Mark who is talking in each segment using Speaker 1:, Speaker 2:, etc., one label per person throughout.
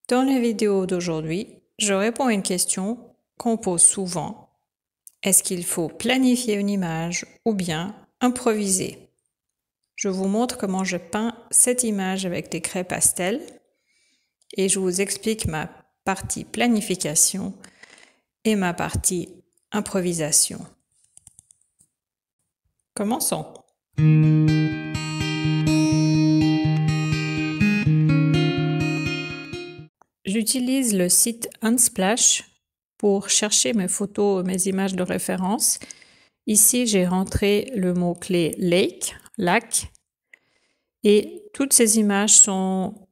Speaker 1: Dans les vidéos d'aujourd'hui, je réponds à une question qu'on pose souvent. Est-ce qu'il faut planifier une image ou bien improviser? Je vous montre comment je peins cette image avec des craies pastel et je vous explique ma partie planification et ma partie improvisation. Commençons. J'utilise le site Unsplash pour chercher mes photos, mes images de référence. Ici, j'ai rentré le mot-clé lake, lac, et toutes ces images sont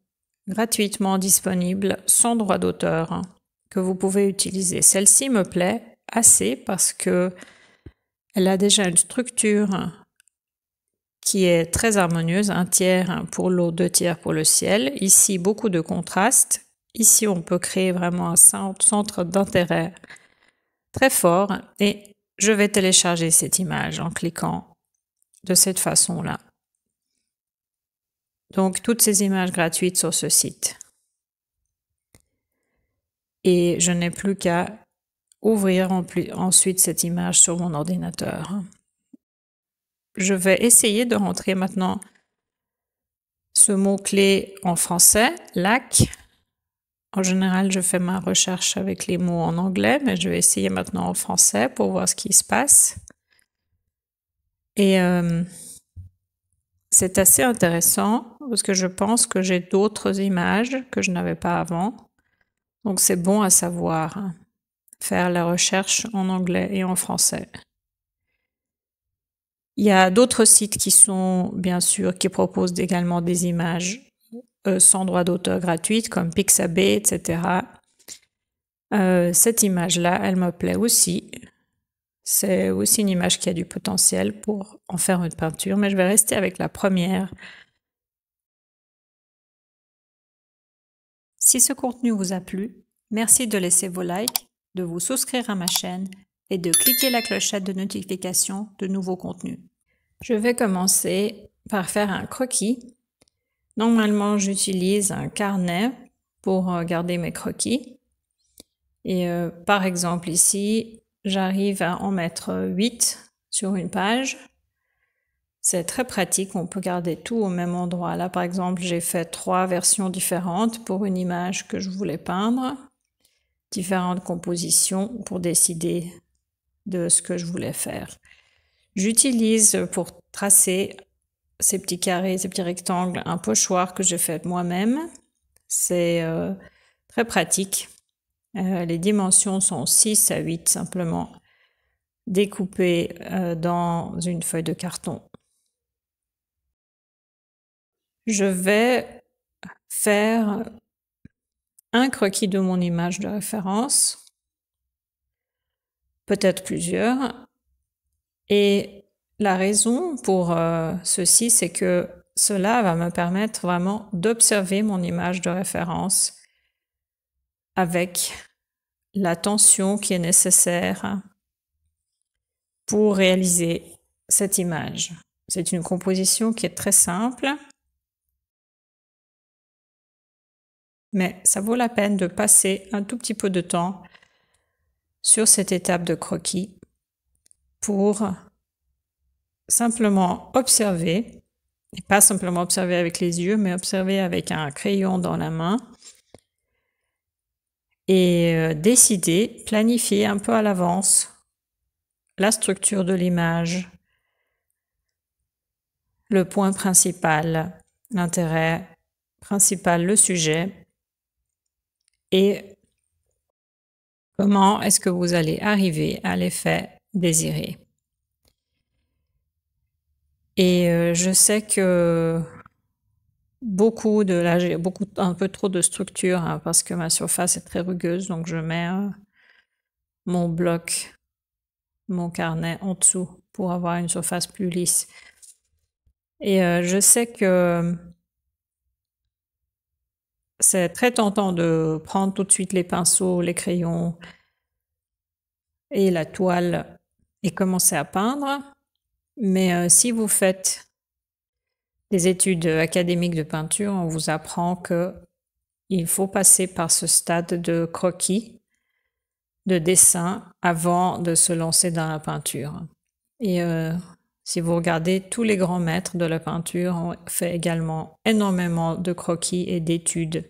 Speaker 1: gratuitement disponibles sans droit d'auteur que vous pouvez utiliser. Celle-ci me plaît assez parce que elle a déjà une structure qui est très harmonieuse, 1/3 pour l'eau, 2/3 pour le ciel. Ici, beaucoup de contraste. Ici, on peut créer vraiment un centre d'intérêt très fort et je vais télécharger cette image en cliquant de cette façon-là. Donc, toutes ces images gratuites sur ce site. Et je n'ai plus qu'à ouvrir ensuite cette image sur mon ordinateur. Je vais essayer de rentrer maintenant ce mot-clé en français, lac. En général, je fais ma recherche avec les mots en anglais, mais je vais essayer maintenant en français pour voir ce qui se passe. Et c'est assez intéressant parce que je pense que j'ai d'autres images que je n'avais pas avant. Donc c'est bon à savoir, faire la recherche en anglais et en français. Il y a d'autres sites qui sont, bien sûr, qui proposent également des images sans droit d'auteur gratuites, comme Pixabay, etc. Cette image-là, elle me plaît aussi. C'est aussi une image qui a du potentiel pour en faire une peinture, mais je vais rester avec la première. Si ce contenu vous a plu, merci de laisser vos likes, de vous souscrire à ma chaîne et de cliquer la clochette de notification de nouveaux contenus. Je vais commencer par faire un croquis. Normalement, j'utilise un carnet pour garder mes croquis. Et par exemple ici, j'arrive à en mettre 8 sur une page. C'est très pratique, on peut garder tout au même endroit. Là, par exemple, j'ai fait 3 versions différentes pour une image que je voulais peindre, différentes compositions pour décider de ce que je voulais faire. J'utilise pour tracer ces petits carrés, ces petits rectangles, un pochoir que j'ai fait moi-même. C'est très pratique. Les dimensions sont 6 à 8 simplement, découpées dans une feuille de carton. Je vais faire un croquis de mon image de référence, peut-être plusieurs. Et la raison pour ceci, c'est que cela va me permettre vraiment d'observer mon image de référence avec l'attention qui est nécessaire pour réaliser cette image. C'est une composition qui est très simple, mais ça vaut la peine de passer un tout petit peu de temps sur cette étape de croquis pour simplement observer, et pas simplement observer avec les yeux, mais observer avec un crayon dans la main et décider, planifier un peu à l'avance la structure de l'image, le point principal, l'intérêt principal, le sujet, et comment est-ce que vous allez arriver à l'effet désiré. Et je sais que là j'ai un peu trop de structure parce que ma surface est très rugueuse, donc je mets mon bloc, mon carnet en dessous pour avoir une surface plus lisse. Et je sais que c'est très tentant de prendre tout de suite les pinceaux, les crayons et la toile et commencer à peindre. Mais si vous faites des études académiques de peinture, on vous apprend que il faut passer par ce stade de croquis, de dessin, avant de se lancer dans la peinture. Et si vous regardez, tous les grands maîtres de la peinture ont fait également énormément de croquis et d'études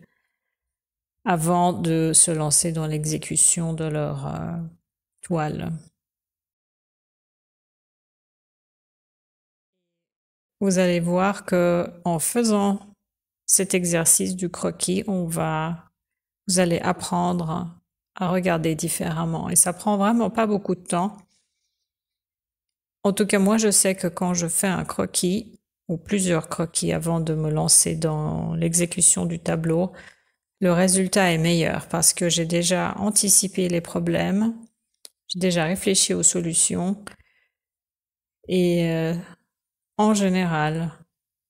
Speaker 1: avant de se lancer dans l'exécution de leur toile. Vous allez voir que en faisant cet exercice du croquis, vous allez apprendre à regarder différemment. Et ça prend vraiment pas beaucoup de temps. En tout cas, moi, je sais que quand je fais un croquis ou plusieurs croquis avant de me lancer dans l'exécution du tableau, le résultat est meilleur parce que j'ai déjà anticipé les problèmes, j'ai déjà réfléchi aux solutions et en général,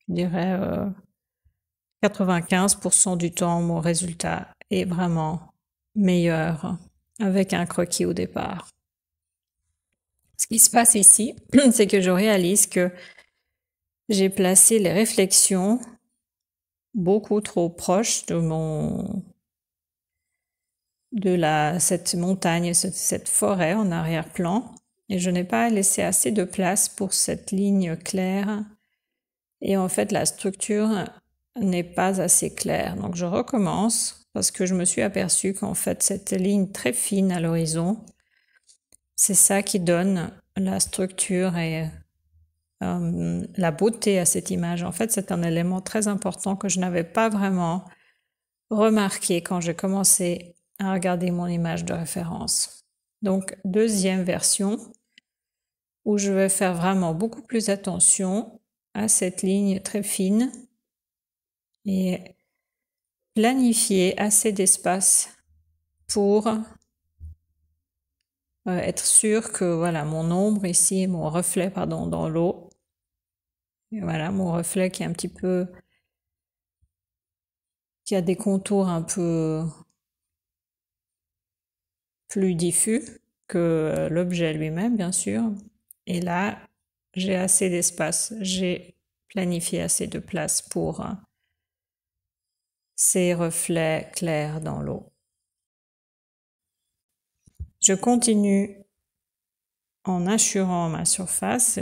Speaker 1: je dirais 95% du temps, mon résultat est vraiment meilleur avec un croquis au départ. Ce qui se passe ici, c'est que je réalise que j'ai placé les réflexions beaucoup trop proches cette montagne, cette forêt en arrière-plan, et je n'ai pas laissé assez de place pour cette ligne claire. Et en fait, la structure n'est pas assez claire. Donc je recommence parce que je me suis aperçue qu'en fait, cette ligne très fine à l'horizon, c'est ça qui donne la structure et la beauté à cette image. En fait, c'est un élément très important que je n'avais pas vraiment remarqué quand j'ai commencé à regarder mon image de référence. Donc, deuxième version, où je vais faire vraiment beaucoup plus attention à cette ligne très fine et planifier assez d'espace pour être sûr que voilà, mon ombre ici, mon reflet pardon, dans l'eau, voilà mon reflet qui est un petit peu, qui a des contours un peu plus diffus que l'objet lui-même, bien sûr. Et là, j'ai assez d'espace, j'ai planifié assez de place pour ces reflets clairs dans l'eau. Je continue en assurant ma surface.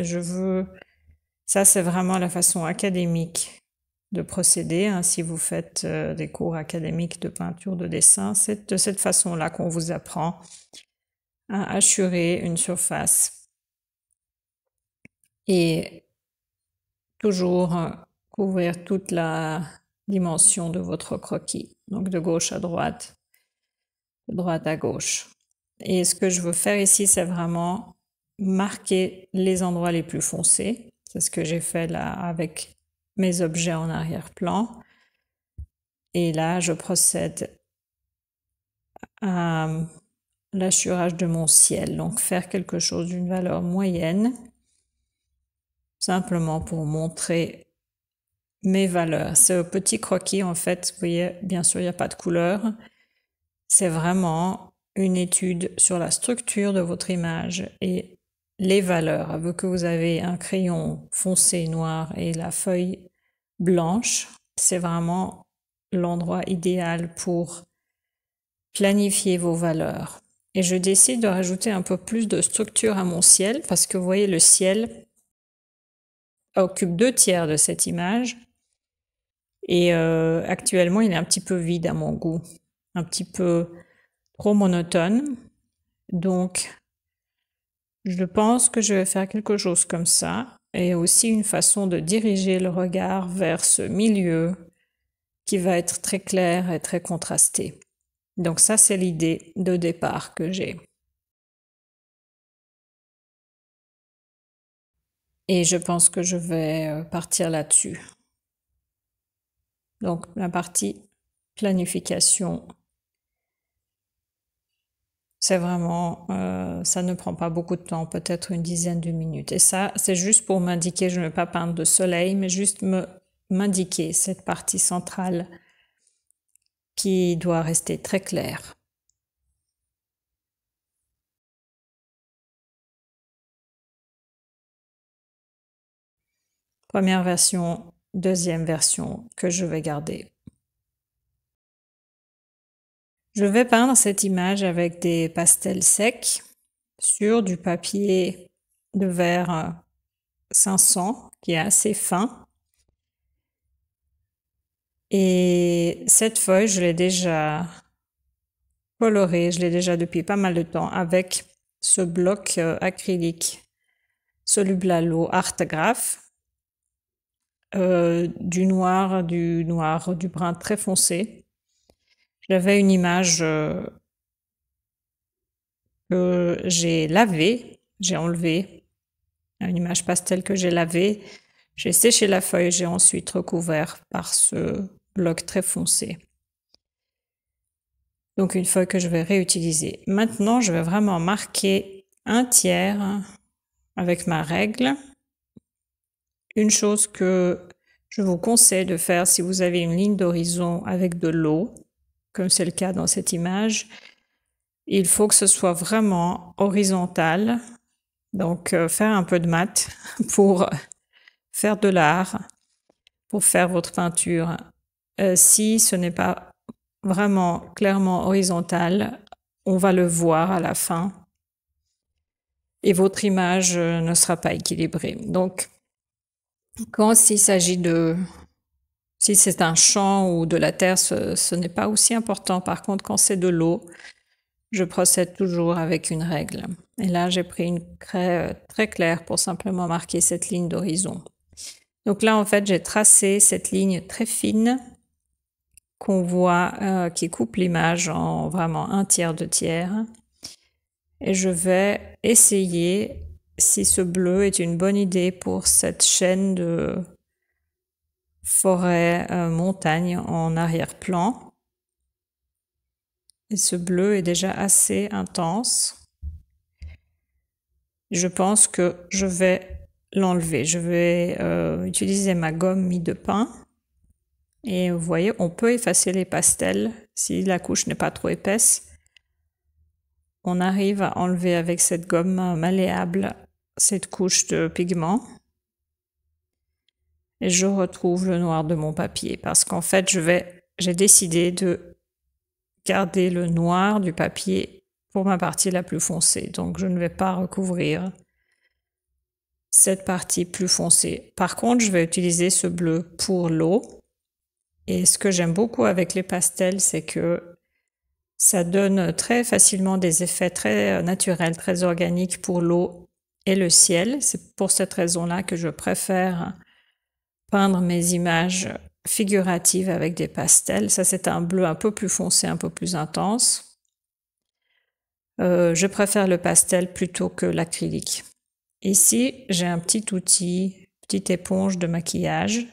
Speaker 1: Ça c'est vraiment la façon académique de procéder. Hein. Si vous faites des cours académiques de peinture, de dessin, c'est de cette façon-là qu'on vous apprend à assurer une surface et toujours couvrir toute la dimension de votre croquis, donc de gauche à droite, de droite à gauche. Et ce que je veux faire ici, c'est vraiment marquer les endroits les plus foncés. C'est ce que j'ai fait là avec mes objets en arrière-plan. Et là, je procède à l'assurage de mon ciel. Donc, faire quelque chose d'une valeur moyenne, simplement pour montrer mes valeurs. Ce petit croquis, en fait, vous voyez, bien sûr, il n'y a pas de couleur. C'est vraiment une étude sur la structure de votre image et les valeurs. Vu que vous avez un crayon foncé noir et la feuille blanche, c'est vraiment l'endroit idéal pour planifier vos valeurs. Et je décide de rajouter un peu plus de structure à mon ciel parce que vous voyez, le ciel occupe 2/3 de cette image et actuellement il est un petit peu vide à mon goût, un petit peu trop monotone. Donc je pense que je vais faire quelque chose comme ça et aussi une façon de diriger le regard vers ce milieu qui va être très clair et très contrasté. Donc ça, c'est l'idée de départ que j'ai. Et je pense que je vais partir là-dessus. Donc la partie planification, c'est vraiment, ça ne prend pas beaucoup de temps, peut-être une dizaine de minutes. Et ça, c'est juste pour m'indiquer, je ne vais pas peindre de soleil, mais juste m'indiquer cette partie centrale qui doit rester très claire. Première version, deuxième version que je vais garder. Je vais peindre cette image avec des pastels secs sur du papier de verre 500 qui est assez fin. Et cette feuille, je l'ai déjà colorée, je l'ai déjà depuis pas mal de temps avec ce bloc acrylique soluble à l'eau Artgraph, du noir, du brun très foncé. J'avais une image que j'ai lavée, j'ai enlevé, une image pastel que j'ai lavée. J'ai séché la feuille, j'ai ensuite recouvert par ce bloc très foncé. Donc une feuille que je vais réutiliser. Maintenant, je vais vraiment marquer un tiers avec ma règle. Une chose que je vous conseille de faire si vous avez une ligne d'horizon avec de l'eau, comme c'est le cas dans cette image, il faut que ce soit vraiment horizontal. Donc faire un peu de maths pour faire de l'art, pour faire votre peinture. Si ce n'est pas vraiment clairement horizontal, on va le voir à la fin et votre image ne sera pas équilibrée. Donc, s'il s'agit de... Si c'est un champ ou de la terre, ce n'est pas aussi important. Par contre, quand c'est de l'eau, je procède toujours avec une règle. Et là, j'ai pris une craie très claire pour simplement marquer cette ligne d'horizon. Donc là, en fait, j'ai tracé cette ligne très fine qu'on voit, qui coupe l'image en vraiment un tiers, deux tiers. Et je vais essayer si ce bleu est une bonne idée pour cette chaîne de forêt montagne en arrière-plan. Et ce bleu est déjà assez intense. Je pense que je vais l'enlever. Je vais utiliser ma gomme mie de pain. Et vous voyez, on peut effacer les pastels si la couche n'est pas trop épaisse. On arrive à enlever avec cette gomme malléable cette couche de pigment. Et je retrouve le noir de mon papier parce qu'en fait, j'ai décidé de garder le noir du papier pour ma partie la plus foncée. Donc, je ne vais pas recouvrir cette partie plus foncée. Par contre, je vais utiliser ce bleu pour l'eau. Et ce que j'aime beaucoup avec les pastels, c'est que ça donne très facilement des effets très naturels, très organiques pour l'eau et le ciel. C'est pour cette raison-là que je préfère peindre mes images figuratives avec des pastels. Ça, c'est un bleu un peu plus foncé, un peu plus intense. Je préfère le pastel plutôt que l'acrylique. Ici, j'ai un petit outil, petite éponge de maquillage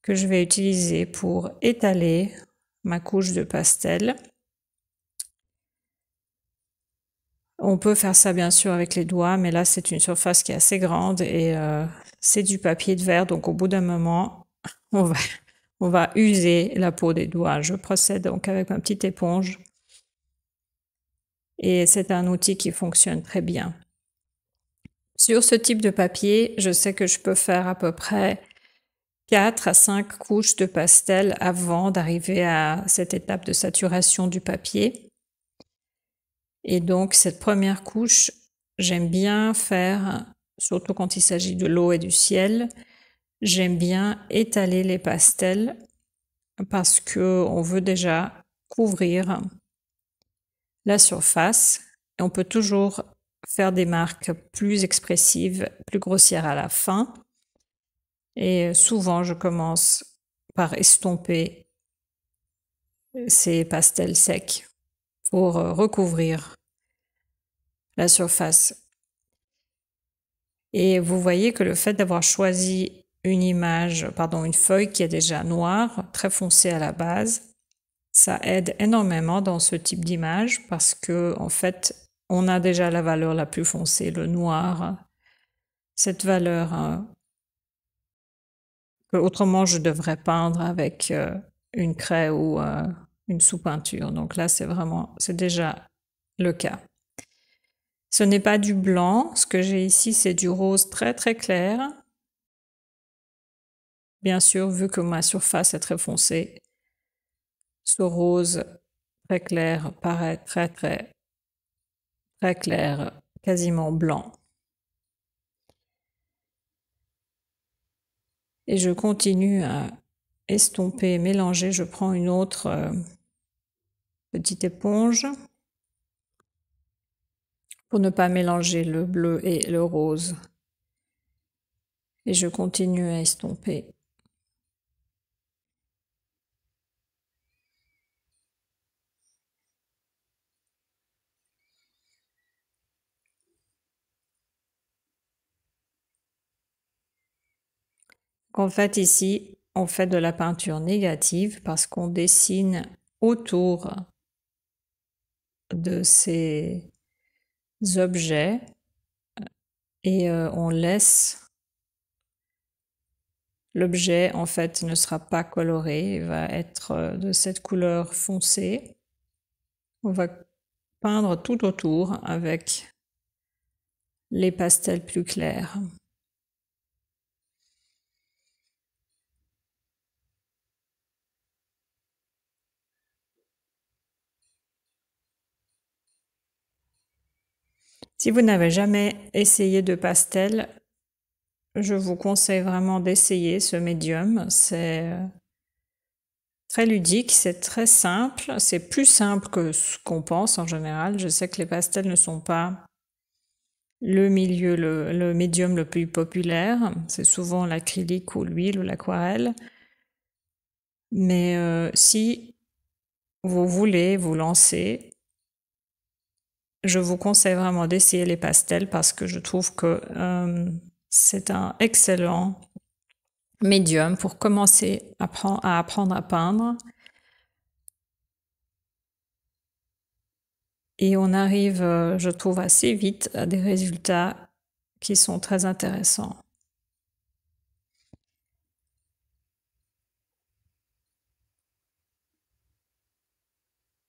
Speaker 1: que je vais utiliser pour étaler ma couche de pastel. On peut faire ça bien sûr avec les doigts, mais là c'est une surface qui est assez grande et c'est du papier de verre, donc au bout d'un moment, on va user la peau des doigts. Je procède donc avec ma petite éponge et c'est un outil qui fonctionne très bien. Sur ce type de papier, je sais que je peux faire à peu près 4 à 5 couches de pastel avant d'arriver à cette étape de saturation du papier. Et donc, cette première couche, j'aime bien faire, surtout quand il s'agit de l'eau et du ciel, j'aime bien étaler les pastels parce qu'on veut déjà couvrir la surface. Et on peut toujours faire des marques plus expressives, plus grossières à la fin. Et souvent, je commence par estomper ces pastels secs pour recouvrir la surface. Et vous voyez que le fait d'avoir choisi une feuille qui est déjà noire, très foncée à la base, ça aide énormément dans ce type d'image parce que, en fait, on a déjà la valeur la plus foncée, le noir, cette valeur que autrement je devrais peindre avec une craie ou une sous-peinture. Donc là, c'est déjà le cas. Ce n'est pas du blanc. Ce que j'ai ici, c'est du rose très très clair. Bien sûr, vu que ma surface est très foncée, ce rose très clair paraît très clair, quasiment blanc. Et je continue à estomper, mélanger. Je prends une autre petite éponge pour ne pas mélanger le bleu et le rose. Et je continue à estomper. En fait, ici, on fait de la peinture négative parce qu'on dessine autour de ces objets et on laisse l'objet, en fait, ne sera pas coloré, il va être de cette couleur foncée. On va peindre tout autour avec les pastels plus clairs. Si vous n'avez jamais essayé de pastel, je vous conseille vraiment d'essayer ce médium. C'est très ludique, c'est très simple, c'est plus simple que ce qu'on pense en général. Je sais que les pastels ne sont pas le médium le plus populaire. C'est souvent l'acrylique ou l'huile ou l'aquarelle. Mais si vous voulez vous lancer, je vous conseille vraiment d'essayer les pastels parce que je trouve que c'est un excellent médium pour commencer à apprendre à peindre. Et on arrive, je trouve, assez vite à des résultats qui sont très intéressants.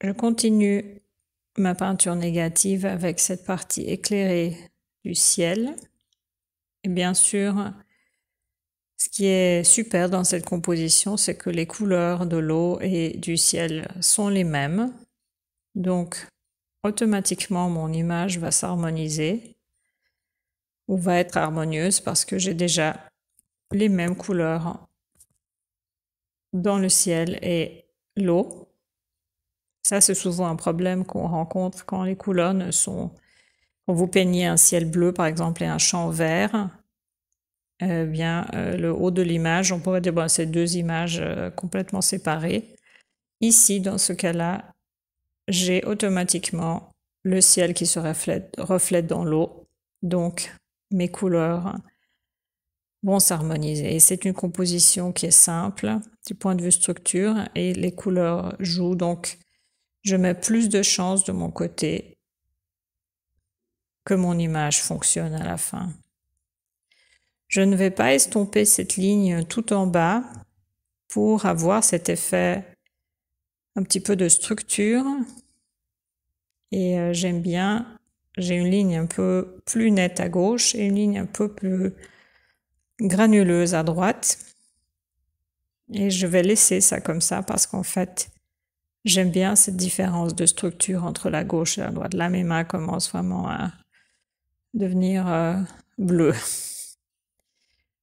Speaker 1: Je continue ma peinture négative avec cette partie éclairée du ciel. Et bien sûr, ce qui est super dans cette composition, c'est que les couleurs de l'eau et du ciel sont les mêmes. Donc, automatiquement, mon image va s'harmoniser ou va être harmonieuse parce que j'ai déjà les mêmes couleurs dans le ciel et l'eau. Ça, c'est souvent un problème qu'on rencontre quand les couleurs ne sont... Quand vous peignez un ciel bleu, par exemple, et un champ vert, le haut de l'image, on pourrait dire, bon, c'est deux images complètement séparées. Ici, dans ce cas-là, j'ai automatiquement le ciel qui se reflète dans l'eau. Donc, mes couleurs vont s'harmoniser. Et c'est une composition qui est simple du point de vue structure et les couleurs jouent. Donc, je mets plus de chance de mon côté que mon image fonctionne à la fin. Je ne vais pas estomper cette ligne tout en bas pour avoir cet effet un petit peu de structure. Et j'aime bien, j'ai une ligne un peu plus nette à gauche et une ligne un peu plus granuleuse à droite. Et je vais laisser ça comme ça parce qu'en fait, j'aime bien cette différence de structure entre la gauche et la droite. Là, mes mains commencent vraiment à devenir bleues.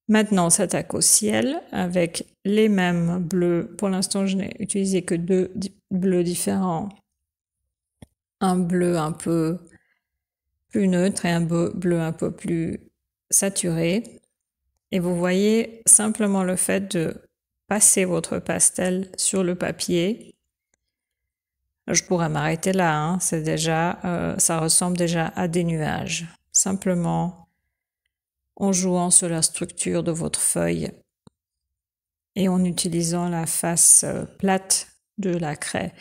Speaker 1: Maintenant, on s'attaque au ciel avec les mêmes bleus. Pour l'instant, je n'ai utilisé que deux bleus différents. Un bleu un peu plus neutre et un bleu un peu plus saturé. Et vous voyez simplement le fait de passer votre pastel sur le papier. Je pourrais m'arrêter là, hein. C'est déjà, ça ressemble déjà à des nuages. Simplement en jouant sur la structure de votre feuille et en utilisant la face plate de la craie.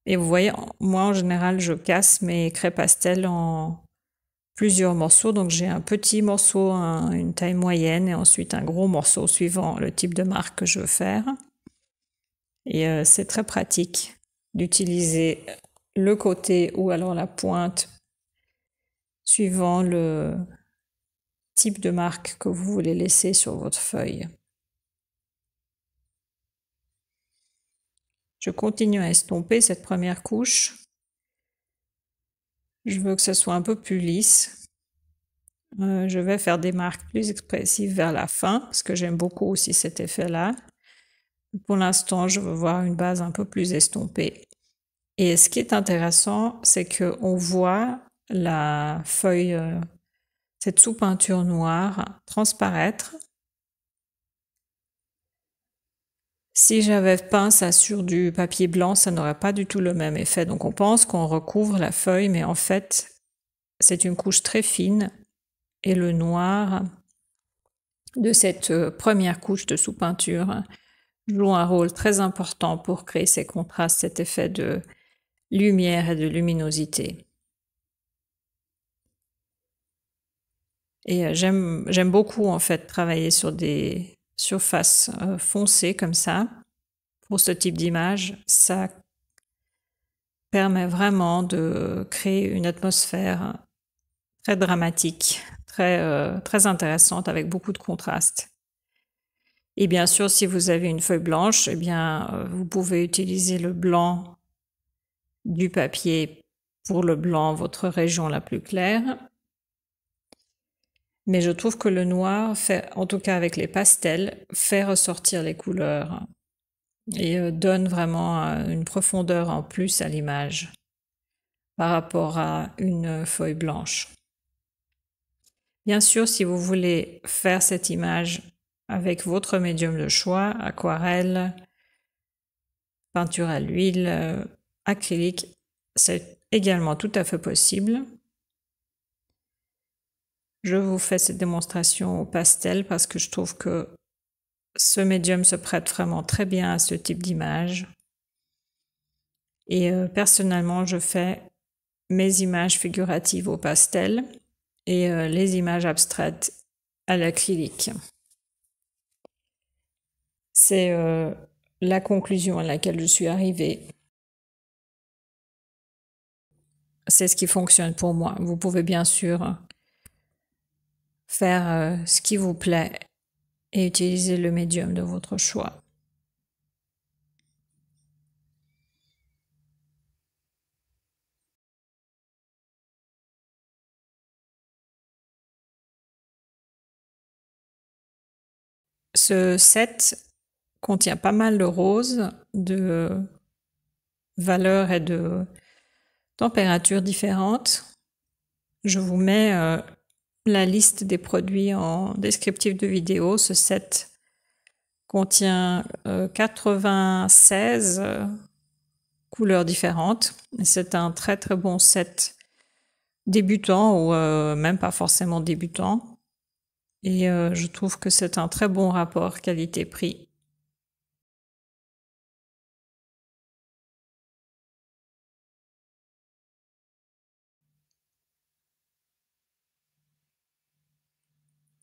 Speaker 1: Et vous voyez, moi en général, je casse mes craies pastel en plusieurs morceaux. Donc j'ai un petit morceau, une taille moyenne et ensuite un gros morceau suivant le type de marque que je veux faire. Et c'est très pratique d'utiliser le côté ou alors la pointe suivant le type de marque que vous voulez laisser sur votre feuille. Je continue à estomper cette première couche. Je veux que ce soit un peu plus lisse. Je vais faire des marques plus expressives vers la fin parce que j'aime beaucoup aussi cet effet-là. Pour l'instant, je veux voir une base un peu plus estompée. Et ce qui est intéressant, c'est qu'on voit la feuille, cette sous-peinture noire transparaître. Si j'avais peint ça sur du papier blanc, ça n'aurait pas du tout le même effet. Donc on pense qu'on recouvre la feuille, mais en fait, c'est une couche très fine. Et le noir de cette première couche de sous-peinture joue un rôle très important pour créer ces contrastes, cet effet de lumière et de luminosité. Et j'aime beaucoup en fait travailler sur des surfaces foncées comme ça. Pour ce type d'image, ça permet vraiment de créer une atmosphère très dramatique, très intéressante avec beaucoup de contrastes. Et bien sûr, si vous avez une feuille blanche, eh bien, vous pouvez utiliser le blanc du papier pour le blanc, votre région la plus claire. Mais je trouve que le noir fait, en tout cas avec les pastels, fait ressortir les couleurs et donne vraiment une profondeur en plus à l'image par rapport à une feuille blanche. Bien sûr, si vous voulez faire cette image avec votre médium de choix, aquarelle, peinture à l'huile, acrylique, c'est également tout à fait possible. Je vous fais cette démonstration au pastel parce que je trouve que ce médium se prête vraiment très bien à ce type d'image. Et personnellement, je fais mes images figuratives au pastel et les images abstraites à l'acrylique. C'est la conclusion à laquelle je suis arrivée. C'est ce qui fonctionne pour moi. Vous pouvez bien sûr faire ce qui vous plaît et utiliser le médium de votre choix. Ce set contient pas mal de roses, de valeurs et de températures différentes. Je vous mets la liste des produits en descriptif de vidéo. Ce set contient 96 couleurs différentes. C'est un très très bon set débutant ou même pas forcément débutant. Et je trouve que c'est un très bon rapport qualité-prix.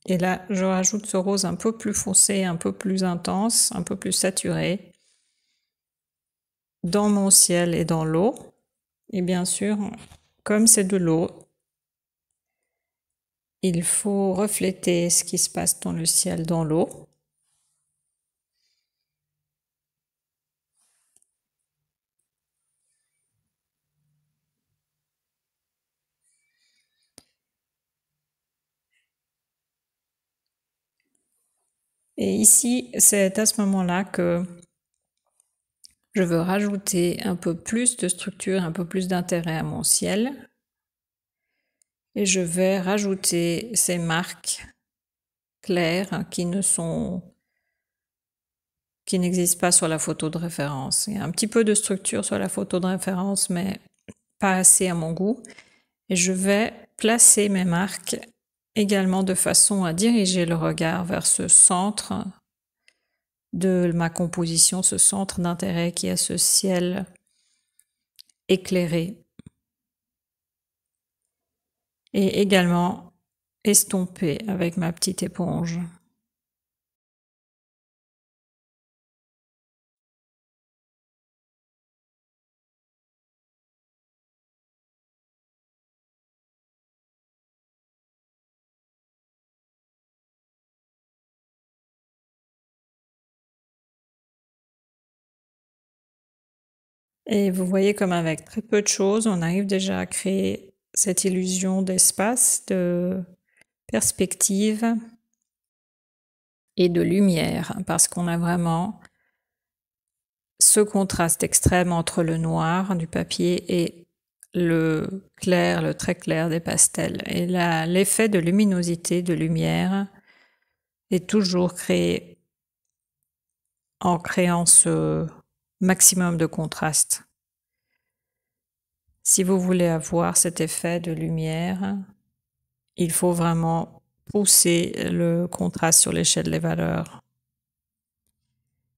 Speaker 1: Et là, je rajoute ce rose un peu plus foncé, un peu plus intense, un peu plus saturé dans mon ciel et dans l'eau. Et bien sûr, comme c'est de l'eau, il faut refléter ce qui se passe dans le ciel, dans l'eau. Et ici, c'est à ce moment-là que je veux rajouter un peu plus de structure, un peu plus d'intérêt à mon ciel. Et je vais rajouter ces marques claires qui n'existent pas sur la photo de référence. Il y a un petit peu de structure sur la photo de référence, mais pas assez à mon goût. Et je vais placer mes marques également de façon à diriger le regard vers ce centre de ma composition, ce centre d'intérêt qui est ce ciel éclairé. Et également estomper avec ma petite éponge. Et vous voyez comme avec très peu de choses, on arrive déjà à créer cette illusion d'espace, de perspective et de lumière, parce qu'on a vraiment ce contraste extrême entre le noir du papier et le clair, le très clair des pastels. Et là, l'effet de luminosité, de lumière, est toujours créé en créant ce maximum de contraste. Si vous voulez avoir cet effet de lumière, il faut vraiment pousser le contraste sur l'échelle des valeurs.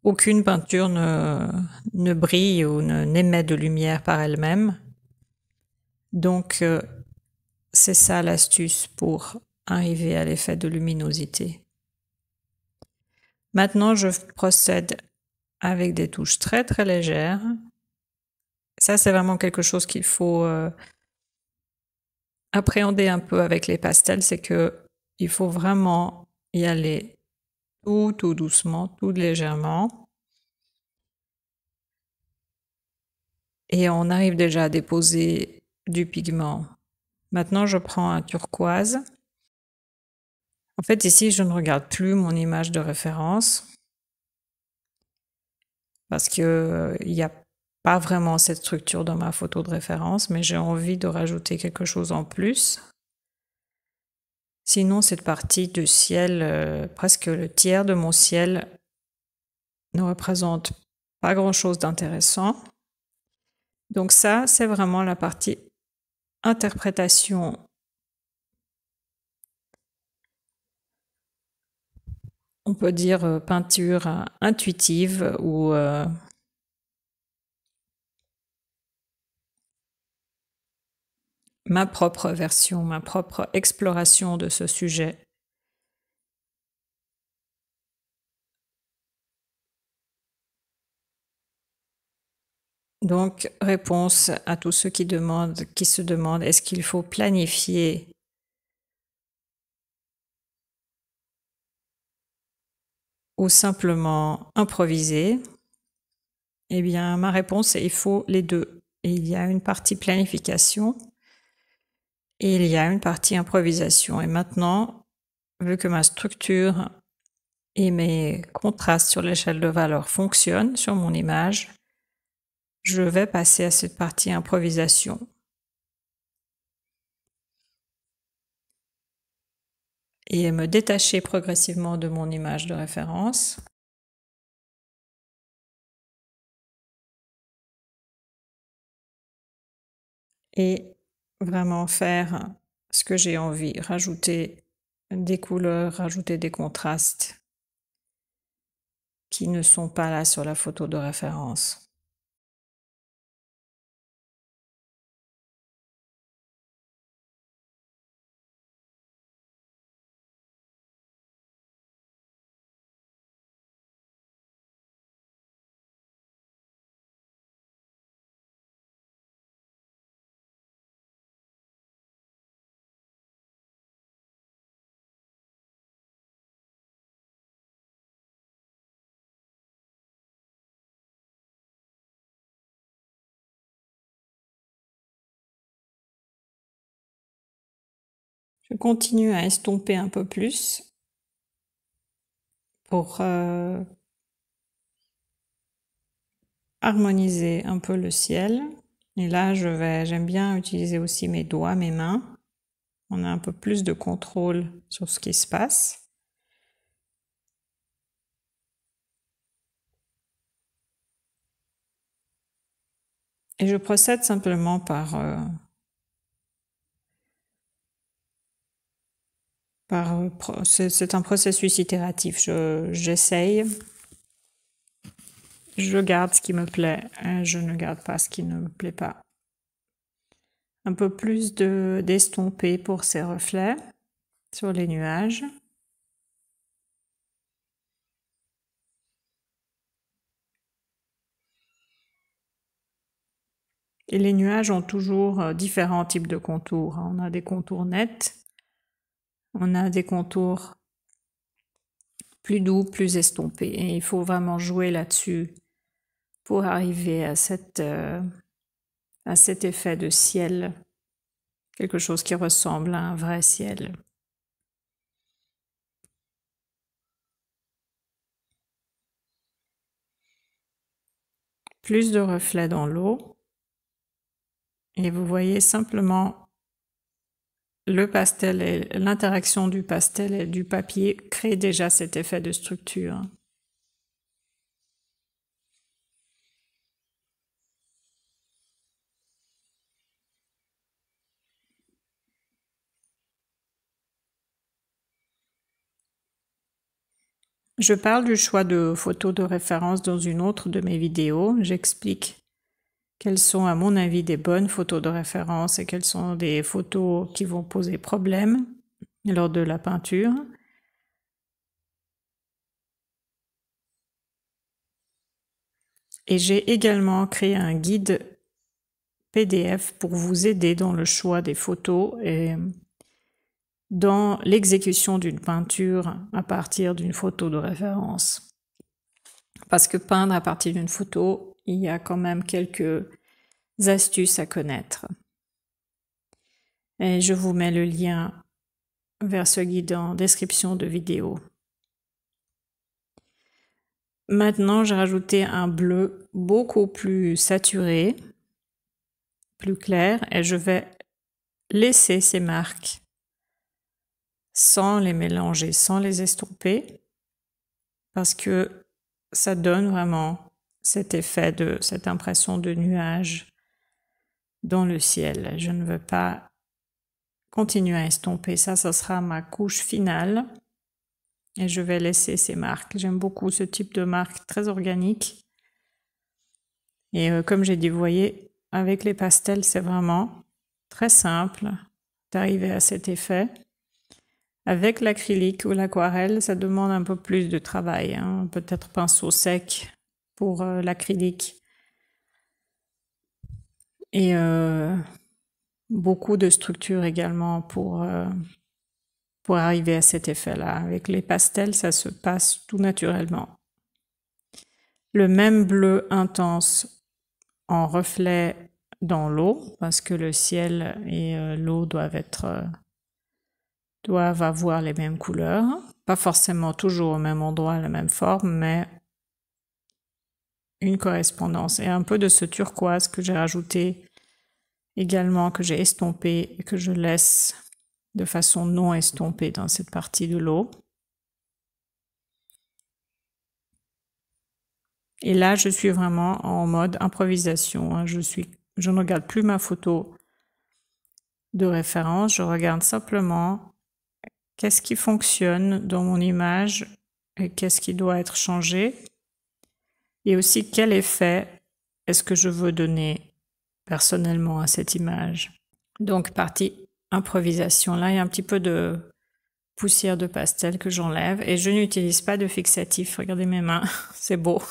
Speaker 1: Aucune peinture ne brille ou n'émet de lumière par elle-même. Donc, c'est ça l'astuce pour arriver à l'effet de luminosité. Maintenant, je procède avec des touches très très légères. Ça, c'est vraiment quelque chose qu'il faut appréhender un peu avec les pastels, c'est que il faut vraiment y aller tout doucement, tout légèrement. Et on arrive déjà à déposer du pigment. Maintenant, je prends un turquoise. En fait, ici, je ne regarde plus mon image de référence parce que il n'y a pas vraiment cette structure dans ma photo de référence, mais j'ai envie de rajouter quelque chose en plus. Sinon, cette partie du ciel, presque le tiers de mon ciel, ne représente pas grand-chose d'intéressant. Donc ça, c'est vraiment la partie interprétation. On peut dire peinture intuitive ou ma propre version, ma propre exploration de ce sujet. Donc, réponse à tous ceux qui se demandent, est-ce qu'il faut planifier ou simplement improviser? Eh bien, ma réponse est il faut les deux. Et il y a une partie planification et il y a une partie improvisation. Et maintenant, vu que ma structure et mes contrastes sur l'échelle de valeur fonctionnent sur mon image, je vais passer à cette partie improvisation. Et me détacher progressivement de mon image de référence. Et vraiment faire ce que j'ai envie, rajouter des couleurs, rajouter des contrastes qui ne sont pas là sur la photo de référence. Je continue à estomper un peu plus pour harmoniser un peu le ciel. Et là, j'aime bien utiliser aussi mes doigts, mes mains. On a un peu plus de contrôle sur ce qui se passe. Et je procède simplement c'est un processus itératif. J'essaye, je garde ce qui me plaît, je ne garde pas ce qui ne me plaît pas. Un peu plus d'estomper pour ces reflets sur les nuages. Et les nuages ont toujours différents types de contours. On a des contours nets, on a des contours plus doux, plus estompés. Et il faut vraiment jouer là-dessus pour arriver à cet effet de ciel, quelque chose qui ressemble à un vrai ciel. Plus de reflets dans l'eau et vous voyez simplement le pastel et l'interaction du pastel et du papier crée déjà cet effet de structure. Je parle du choix de photos de référence dans une autre de mes vidéos. J'explique quelles sont à mon avis des bonnes photos de référence et quelles sont des photos qui vont poser problème lors de la peinture. Et j'ai également créé un guide PDF pour vous aider dans le choix des photos et dans l'exécution d'une peinture à partir d'une photo de référence. Parce que peindre à partir d'une photo, il y a quand même quelques astuces à connaître. Et je vous mets le lien vers ce guide en description de vidéo. Maintenant, j'ai rajouté un bleu beaucoup plus saturé, plus clair, et je vais laisser ces marques sans les mélanger, sans les estomper, parce que ça donne vraiment cet effet de cette impression de nuage dans le ciel. Je ne veux pas continuer à estomper ça, ça sera ma couche finale et je vais laisser ces marques. J'aime beaucoup ce type de marque très organique et comme j'ai dit, vous voyez, avec les pastels, c'est vraiment très simple d'arriver à cet effet. Avec l'acrylique ou l'aquarelle, ça demande un peu plus de travail, hein. Peut-être pinceau sec pour l'acrylique. Et beaucoup de structure également pour arriver à cet effet-là. Avec les pastels, ça se passe tout naturellement. Le même bleu intense en reflet dans l'eau, parce que le ciel et l'eau doivent avoir les mêmes couleurs. Pas forcément toujours au même endroit, la même forme, mais une correspondance. Et un peu de ce turquoise que j'ai rajouté également, que j'ai estompé et que je laisse de façon non estompée dans cette partie de l'eau. Et là, je suis vraiment en mode improvisation, hein. Je ne regarde plus ma photo de référence, je regarde simplement qu'est-ce qui fonctionne dans mon image et qu'est-ce qui doit être changé. Et aussi quel effet est-ce que je veux donner personnellement à cette image. Donc partie improvisation, là il y a un petit peu de poussière de pastel que j'enlève et je n'utilise pas de fixatif. Regardez mes mains, c'est beau.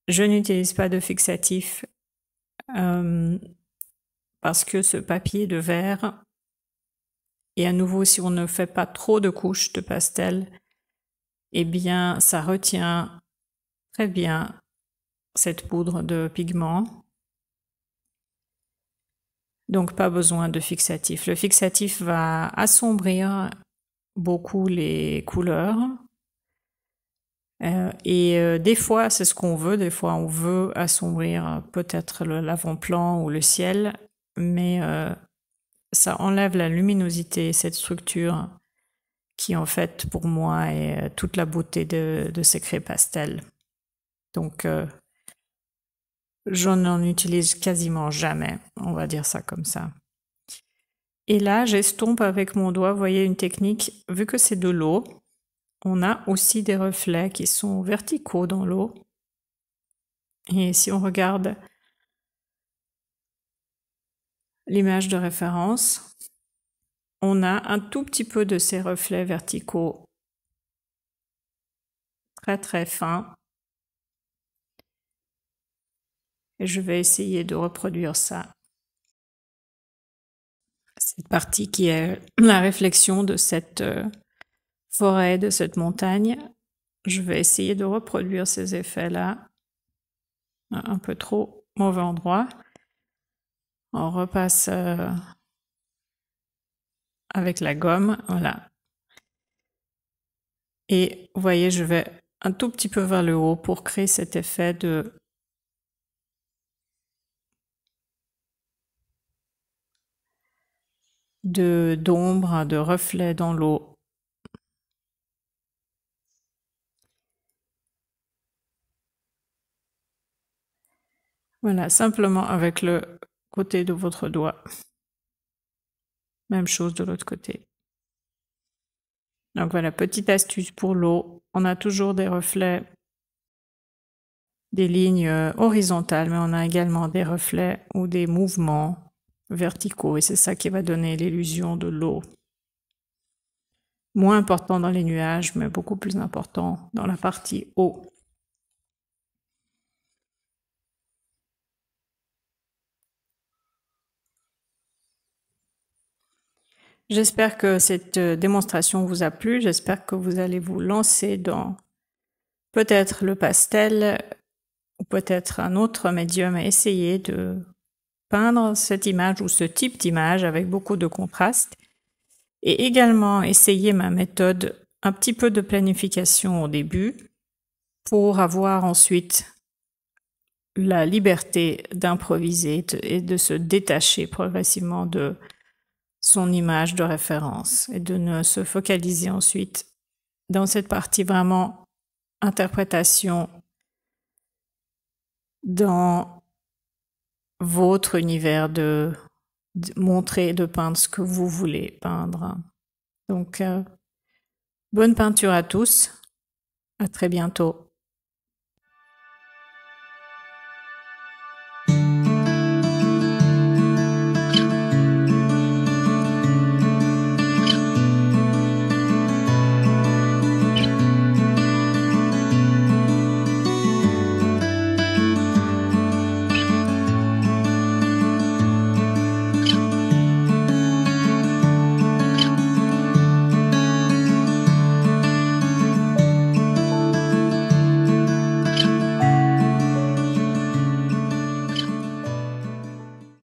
Speaker 1: Je n'utilise pas de fixatif parce que ce papier de verre, et à nouveau si on ne fait pas trop de couches de pastel, eh bien ça retient très bien cette poudre de pigment. Donc pas besoin de fixatif. Le fixatif va assombrir beaucoup les couleurs. Des fois, c'est ce qu'on veut. Des fois, on veut assombrir peut-être l'avant-plan ou le ciel, mais ça enlève la luminosité, cette structure qui, en fait, pour moi, est toute la beauté de ces craies pastel. Donc, je n'en utilise quasiment jamais, on va dire ça comme ça. Et là, j'estompe avec mon doigt, vous voyez une technique, vu que c'est de l'eau, on a aussi des reflets qui sont verticaux dans l'eau. Et si on regarde l'image de référence, on a un tout petit peu de ces reflets verticaux très très fins. Et je vais essayer de reproduire ça. Cette partie qui est la réflexion de cette forêt, de cette montagne. Je vais essayer de reproduire ces effets-là. un peu trop mauvais endroit. On repasse avec la gomme, voilà. Et vous voyez, je vais un tout petit peu vers le haut pour créer cet effet d'ombre, de reflet dans l'eau. Voilà, simplement avec le côté de votre doigt. Même chose de l'autre côté. Donc voilà, petite astuce pour l'eau. On a toujours des reflets, des lignes horizontales, mais on a également des reflets ou des mouvements verticaux. Et c'est ça qui va donner l'illusion de l'eau. Moins important dans les nuages, mais beaucoup plus important dans la partie haut. J'espère que cette démonstration vous a plu. J'espère que vous allez vous lancer dans peut-être le pastel ou peut-être un autre médium et essayer de peindre cette image ou ce type d'image avec beaucoup de contraste. Et également essayer ma méthode, un petit peu de planification au début pour avoir ensuite la liberté d'improviser et de se détacher progressivement de son image de référence et de ne se focaliser ensuite dans cette partie vraiment interprétation dans votre univers de montrer, de peindre ce que vous voulez peindre. Donc, bonne peinture à tous, à très bientôt.